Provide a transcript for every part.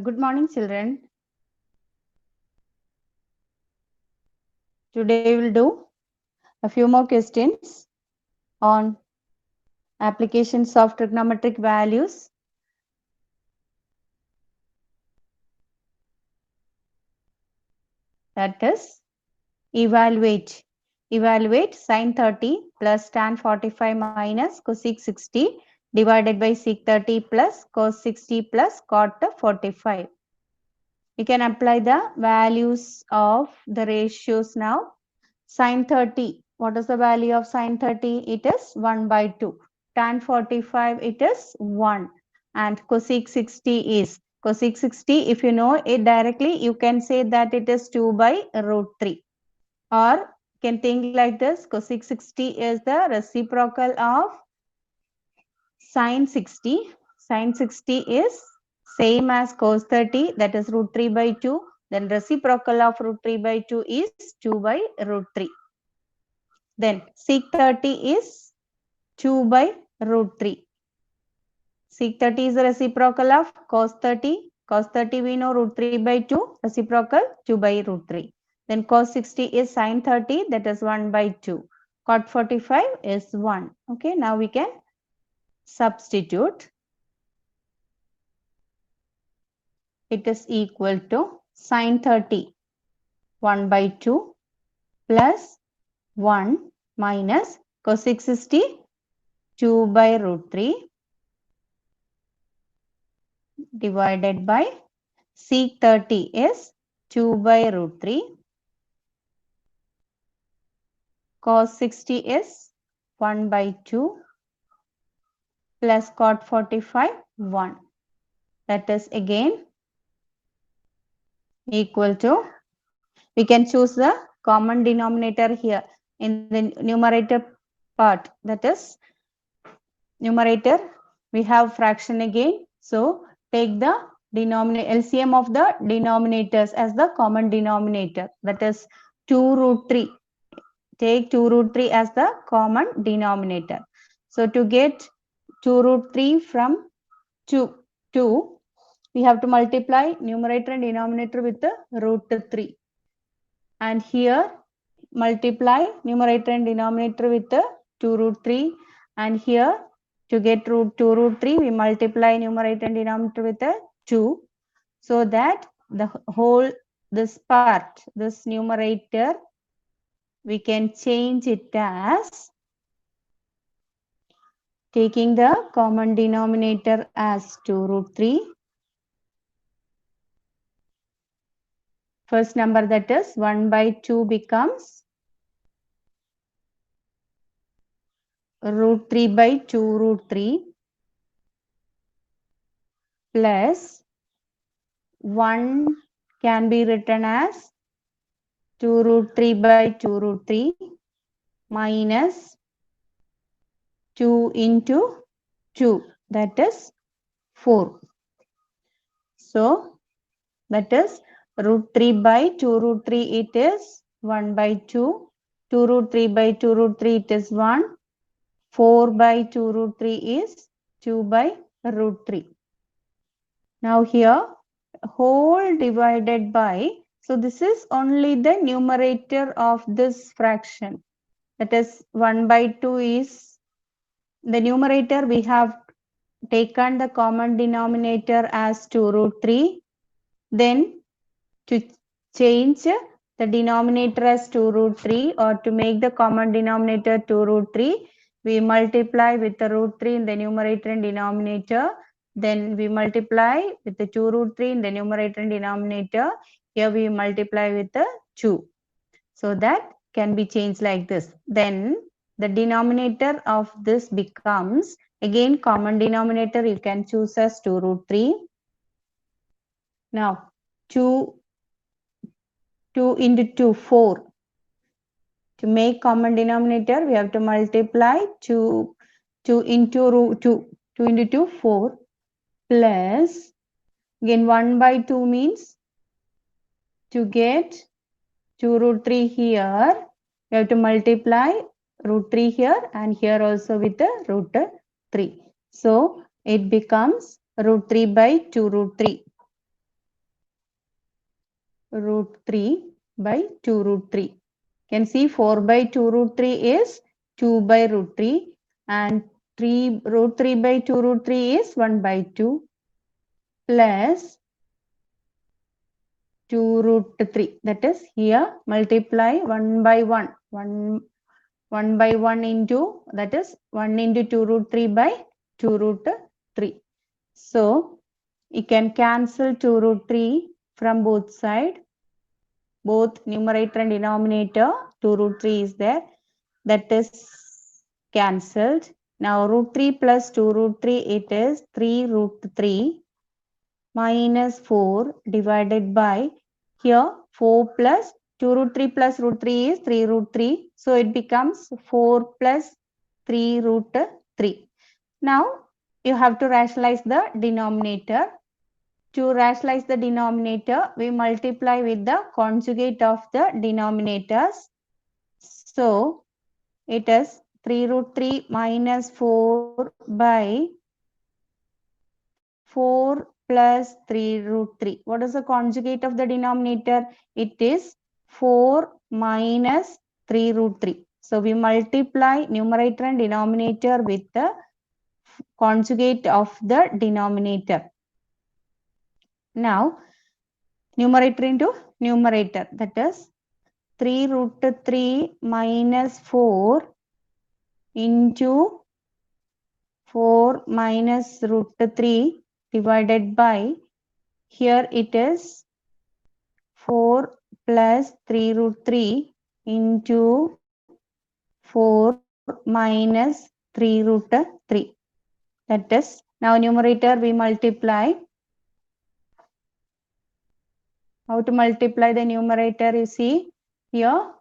Good morning, children. Today we will do a few more questions on applications of trigonometric values. That is, evaluate sine 30 plus tan 45 minus cosec 60 divided by sec 30 plus cos 60 plus cot 45. You can apply the values of the ratios now. Sine 30, what is the value of sine 30? It is 1 by 2. Tan 45, it is 1. And cosec 60 is, cosec 60, if you know it directly, you can say that it is 2 by root 3. Or you can think like this, cosec 60 is the reciprocal of sine 60. Sine 60 is same as cos 30, that is root 3 by 2. Then reciprocal of root 3 by 2 is 2 by root 3. Then sec 30 is 2 by root 3. Sec 30 is the reciprocal of cos 30. Cos 30 we know root 3 by 2. Reciprocal 2 by root 3. Then cos 60 is sine 30, that is 1 by 2. Cot 45 is 1. Okay, now we can substitute. It is equal to sine 30 1 by 2 plus 1 minus cosec 60 2 by root 3 divided by sec 30 is 2 by root 3. Cos 60 is 1 by 2 plus cot 45 1. That is again equal to, we can choose the common denominator here in the numerator part. That is numerator, we have fraction again. So take the LCM of the denominators as the common denominator. That is 2 root 3. Take 2 root 3 as the common denominator. So to get 2 root 3 from 2, we have to multiply numerator and denominator with the root 3. And here multiply numerator and denominator with the 2 root 3. And here to get 2 root 3, we multiply numerator and denominator with the 2. So that the whole, this part, this numerator, we can change it as taking the common denominator as 2 root 3. First number, that is 1 by 2 becomes root 3 by 2 root 3 plus 1 can be written as 2 root 3 by 2 root 3 minus 2 into 2, that is 4. So that is root 3 by 2 root 3, it is 1 by 2. 2 root 3 by 2 root 3, it is 1. 4 by 2 root 3 is 2 by root 3. Now here whole divided by, so this is only the numerator of this fraction. That is 1 by 2 is the numerator, we have taken the common denominator as 2 root 3. Then to change the denominator as 2 root 3, or to make the common denominator 2 root 3, we multiply with the root 3 in the numerator and denominator. Then we multiply with the 2 root 3 in the numerator and denominator. Here we multiply with the 2. So that can be changed like this. Then the denominator of this becomes, again common denominator you can choose as 2 root 3. Now 2 into 2, 4. To make common denominator, we have to multiply 2 into root 2. 2 into 2, 4. Plus, again 1 by 2 means to get 2 root 3 here, we have to multiply root 3 here and here also with the root 3. So, it becomes root 3 by 2 root 3. root 3 by 2 root 3. You can see 4 by 2 root 3 is 2 by root 3 and 3 root 3 by 2 root 3 is 1 by 2 plus 2 root 3. That is here multiply 1 by 1. 1 by 1 into, that is 1 into 2 root 3 by 2 root 3. So you can cancel 2 root 3 from both sides. Both numerator and denominator, 2 root 3 is there. That is cancelled. Now root 3 plus 2 root 3, it is 3 root 3 minus 4 divided by, here 4 plus 2 root 3 plus root 3 is 3 root 3. So it becomes 4 plus 3 root 3. Now you have to rationalize the denominator. To rationalize the denominator, we multiply with the conjugate of the denominators. So it is 3 root 3 minus 4 by 4 plus 3 root 3. What is the conjugate of the denominator? It is 4 minus 3 root 3. So we multiply numerator and denominator with the conjugate of the denominator. Now numerator into numerator, that is 3 root 3 minus 4 into 4 minus root 3 divided by, here it is 4 plus 3 root 3 into 4 minus 3 root 3. That is, now numerator we multiply. How to multiply the numerator? You see here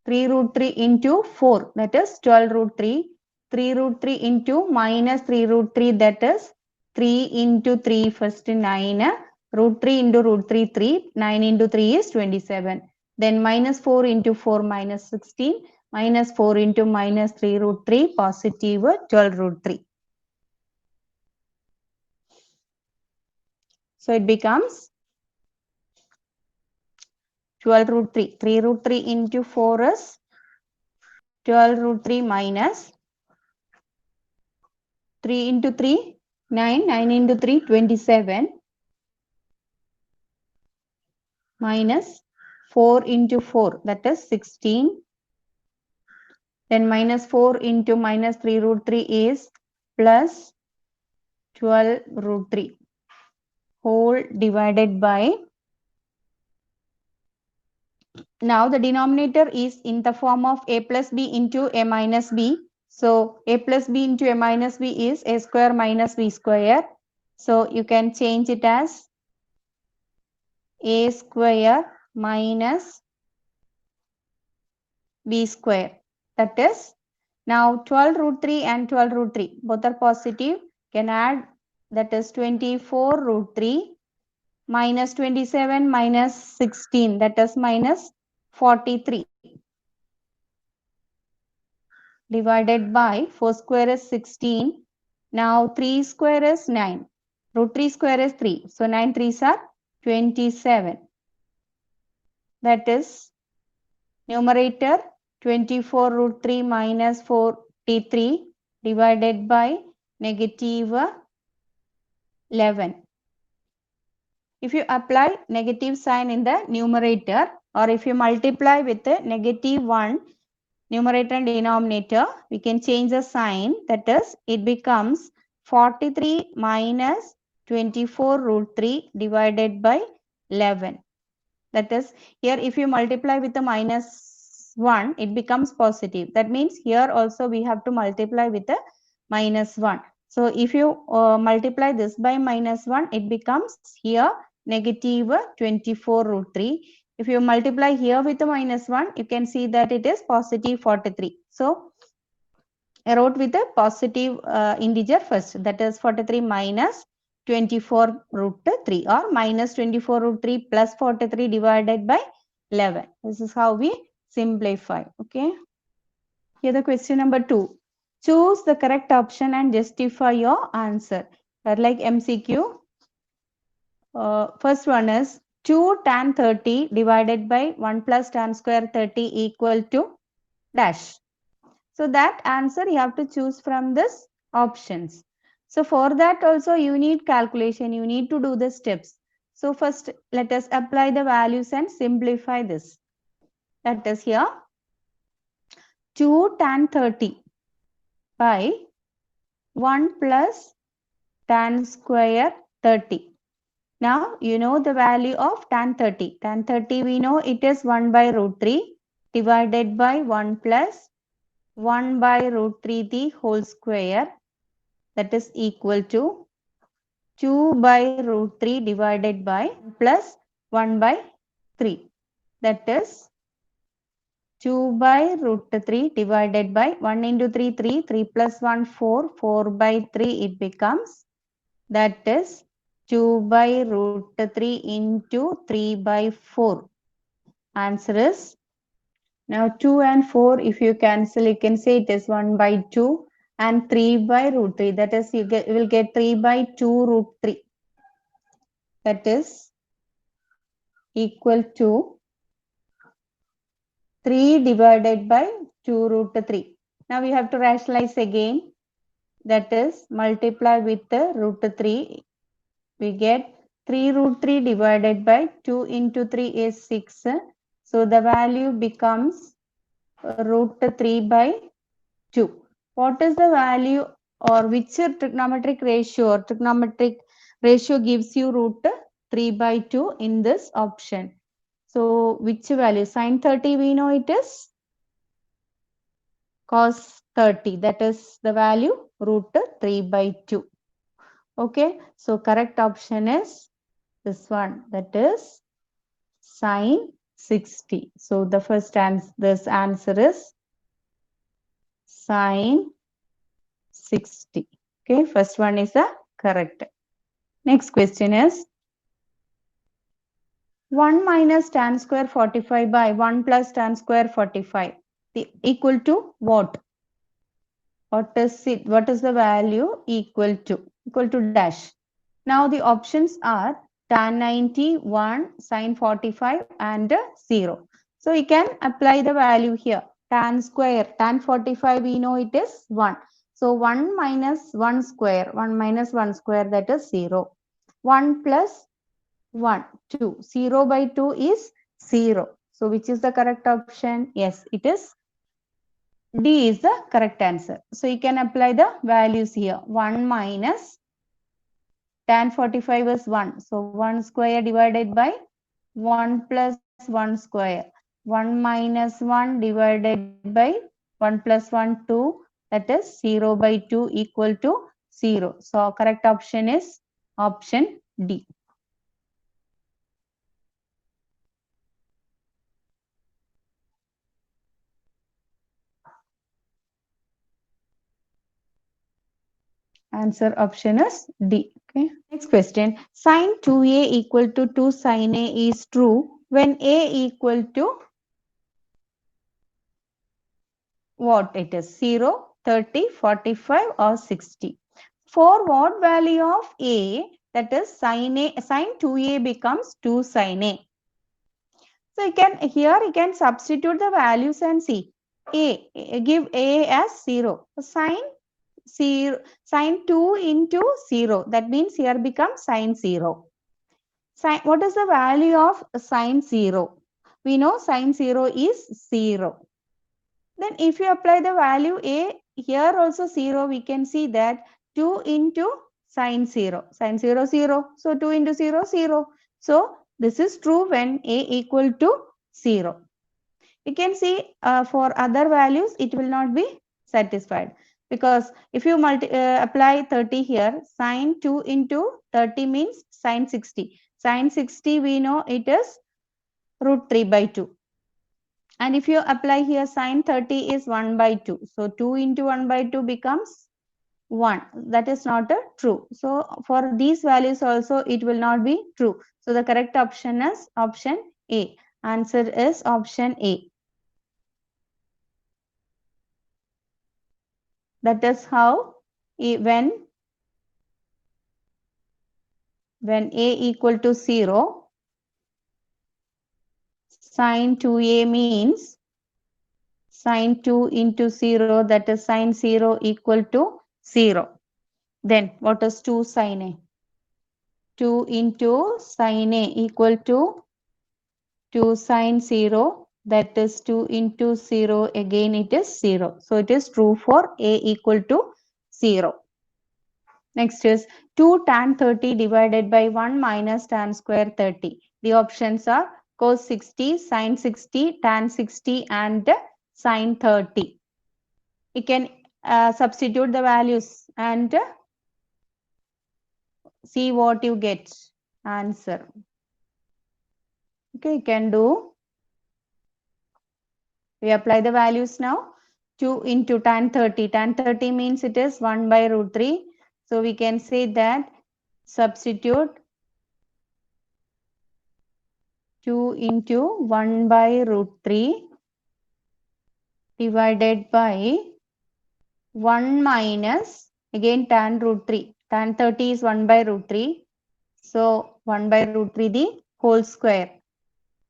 3 root 3 into 4, that is 12 root 3. 3 root 3 into minus 3 root 3, that is 3 into 3, first 9. Root 3 into root 3, 3. 9 into 3 is 27. Then minus 4 into 4, minus 16. Minus 4 into minus 3 root 3, positive 12 root 3. So it becomes 12 root 3. 3 root 3 into 4 is 12 root 3 minus 3 into 3, 9. 9 into 3, 27. Minus 4 into 4, that is 16. Then minus 4 into minus 3 root 3 is plus 12 root 3 whole divided by, now the denominator is in the form of a plus b into a minus b. So a plus b into a minus b is a square minus b square. So you can change it as a square minus b square. That is, now 12 root 3 and 12 root 3 both are positive, can add, that is 24 root 3 minus 27 minus 16, that is minus 43 divided by 4 square is 16. Now 3 square is 9. Root 3 square is 3. So 9 3s are 27. That is numerator 24 root 3 minus 43 divided by negative 11. If you apply negative sign in the numerator, or if you multiply with the negative 1 numerator and denominator, we can change the sign. That is, it becomes 43 minus 24 root 3 divided by 11. That is, here if you multiply with the minus 1, it becomes positive. That means here also we have to multiply with the minus 1. So if you multiply this by minus 1, it becomes here negative 24 root 3. If you multiply here with the minus 1, you can see that it is positive 43. So I wrote with a positive integer first, that is 43 minus 24 root 3 or minus 24 root 3 plus 43 divided by 11. This is how we simplify. Okay. Here the question number 2. Choose the correct option and justify your answer. Like MCQ. First one is 2 tan 30 divided by 1 plus tan square 30 equal to dash. So that answer you have to choose from this options. So for that also you need calculation, you need to do the steps. So first let us apply the values and simplify this. That is here 2 tan 30 by 1 plus tan square 30. Now you know the value of tan 30. Tan 30 we know it is 1 by root 3 divided by 1 plus 1 by root 3 the whole square, that is equal to 2 by root 3 divided by plus 1 by 3, that is 2 by root 3 divided by 1 into 3 3, 3 plus 1 4, 4 by 3 it becomes, that is 2 by root 3 into 3 by 4. Answer is, now 2 and 4 if you cancel you can say it is 1 by 2 and 3 by root 3, that is you will get 3 by 2 root 3, that is equal to 3 divided by 2 root 3. Now we have to rationalize again, that is multiply with the root 3. We get 3 root 3 divided by 2 into 3 is 6. So the value becomes root 3 by 2. What is the value or which trigonometric ratio or trigonometric ratio gives you root 3 by 2 in this option? So which value? Sin 30 we know it is cos 30, that is the value root 3 by 2. Okay, so correct option is this one, that is sin 60. So the first answer, this answer is sin 60. Okay, first one is the correct. Next question is 1 minus tan square 45 by 1 plus tan square 45 equal to what? What is it? What is the value equal to? Equal to dash. Now the options are tan 90, 1, sin 45 and 0. So you can apply the value here. Tan square, tan 45 we know it is 1. So 1 minus 1 square, 1 minus 1 square, that is 0. 1 plus 1, 2. 0 by 2 is 0. So which is the correct option? Yes, it is D is the correct answer. So you can apply the values here. 1 minus tan 45 is 1. So 1 square divided by 1 plus 1 square. 1 minus 1 divided by 1 plus 1, 2. That is 0 by 2 equal to 0. So correct option is option D. Answer option is D. Okay. Next question. Sin 2a equal to 2 sin a is true when a equal to what it is? 0, 30, 45 or 60. For what value of a, that is sin a, sin 2a becomes 2 sin a. So you can here you can substitute the values and see. Give a as 0. Sin 0, sin 2 into 0, that means here becomes sin 0. Sin, what is the value of sin 0? We know sin 0 is 0. Then if you apply the value a, here also 0, we can see that 2 into sin 0. Sin 0, 0. So 2 into 0, 0. So this is true when a equal to 0. You can see for other values, it will not be satisfied. Because if you apply 30 here, sin 2 into 30 means sin 60. Sin 60 we know it is root 3 by 2. And if you apply here sin 30 is 1 by 2. So 2 into 1 by 2 becomes 1. That is not a true. So for these values also it will not be true. So the correct option is option A. Answer is option A. That is how when when a equal to 0, sine 2a means sine 2 into 0, that is sine 0 equal to 0. Then what is 2 sine a? 2 into sine a equal to 2 sine 0, that is 2 into 0, again it is 0. So it is true for a equal to 0. Next is 2 tan 30 divided by 1 minus tan square 30. The options are cos 60, sin 60, tan 60 and sin 30. You can substitute the values and see what you get. Answer. Okay, you can do. We apply the values now. 2 into tan 30. Tan 30 means it is 1 by root 3. So we can say that substitute 2 into 1 by root 3 divided by 1 minus, again tan root 3. Tan 30 is 1 by root 3. So 1 by root 3 the whole square.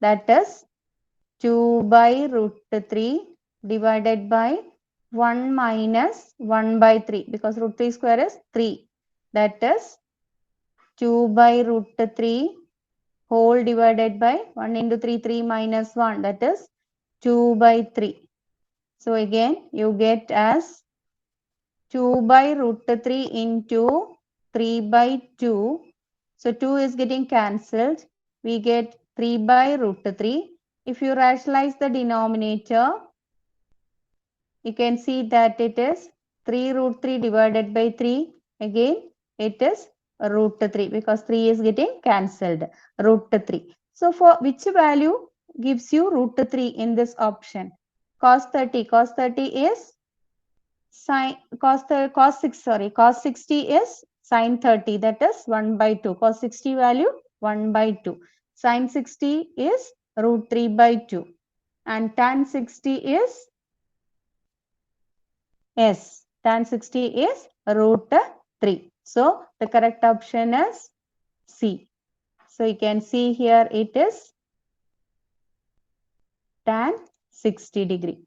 That is 2 by root 3 divided by 1 minus 1 by 3, because root 3 square is 3. That is 2 by root 3 whole divided by 1 into 3, 3 minus 1, that is 2 by 3. So again you get as 2 by root 3 into 3 by 2. So 2 is getting cancelled. We get 3 by root 3. If you rationalize the denominator, you can see that it is 3 root 3 divided by 3. Again, it is root 3 because 3 is getting cancelled. Root 3. So for which value gives you root 3 in this option? Cos 30. Cos 30 is sin cos 60 is sin 30, that is 1 by 2. Cos 60 value 1 by 2. Sin 60 is root 3 by 2. And tan 60 is yes, tan 60 is root 3. So the correct option is C. So you can see here it is tan 60 degree.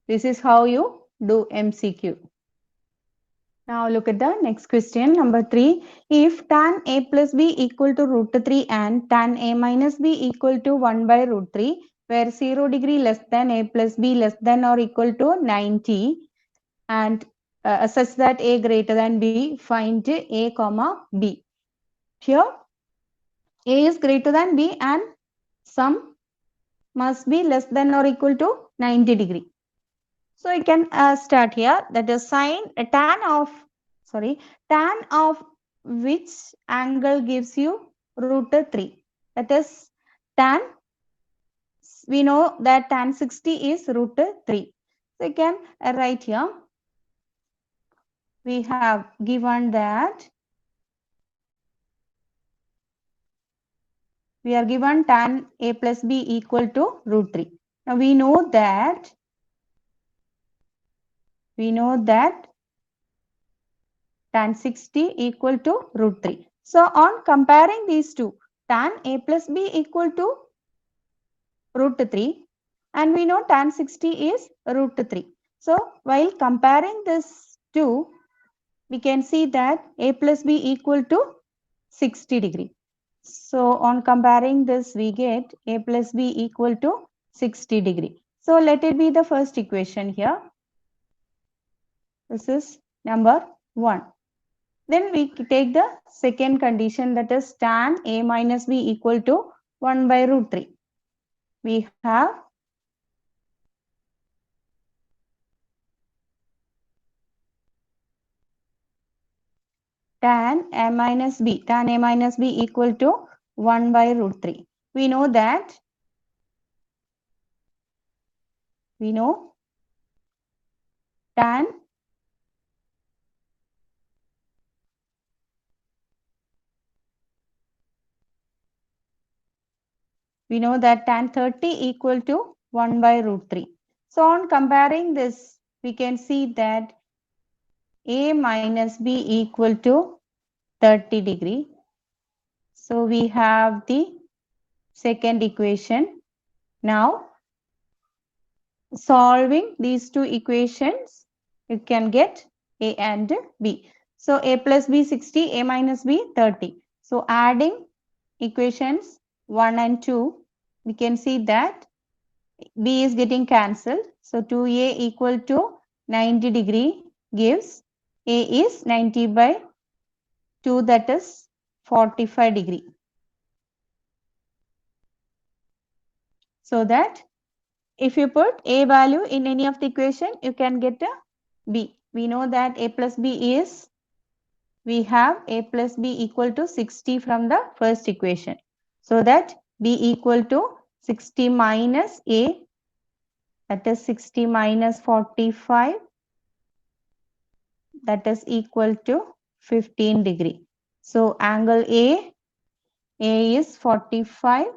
This is how you do MCQ. Now look at the next question, number 3. If tan a plus b equal to root 3 and tan a minus b equal to 1 by root 3, where 0 degree less than a plus b less than or equal to 90, and such that a greater than b, find a comma b. Here a is greater than b and sum must be less than or equal to 90 degree. So you can start here, that is tan of which angle gives you root 3. That is tan, we know that tan 60 is root 3. So you can write here, we have given that we are given tan a plus b equal to root 3. Now we know that tan 60 equal to root 3. So on comparing these two, tan a plus b equal to root 3 and we know tan 60 is root 3. So while comparing this two, we can see that a plus b equal to 60 degree. So on comparing this, we get a plus b equal to 60 degree. So let it be the first equation here. This is number 1. Then we take the second condition, that is tan a minus b equal to 1 by root 3. We have tan a minus b equal to 1 by root 3. We know tan tan 30 equal to 1 by root 3. So on comparing this, we can see that a minus b equal to 30 degree. So we have the second equation. Now, solving these two equations, you can get A and B. So A plus B 60, A minus B 30. So adding equations 1 and 2, we can see that B is getting cancelled. So 2A equal to 90 degree gives A is 90 by 2, that is 45 degree. So that if you put A value in any of the equation, you can get a B. We know that A plus B is, we have A plus B equal to 60 from the first equation. So that B equal to 60 minus A, that is 60 minus 45, that is equal to 15 degree. So angle A is 45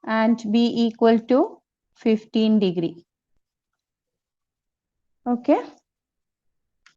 and B equal to 15 degree. Okay.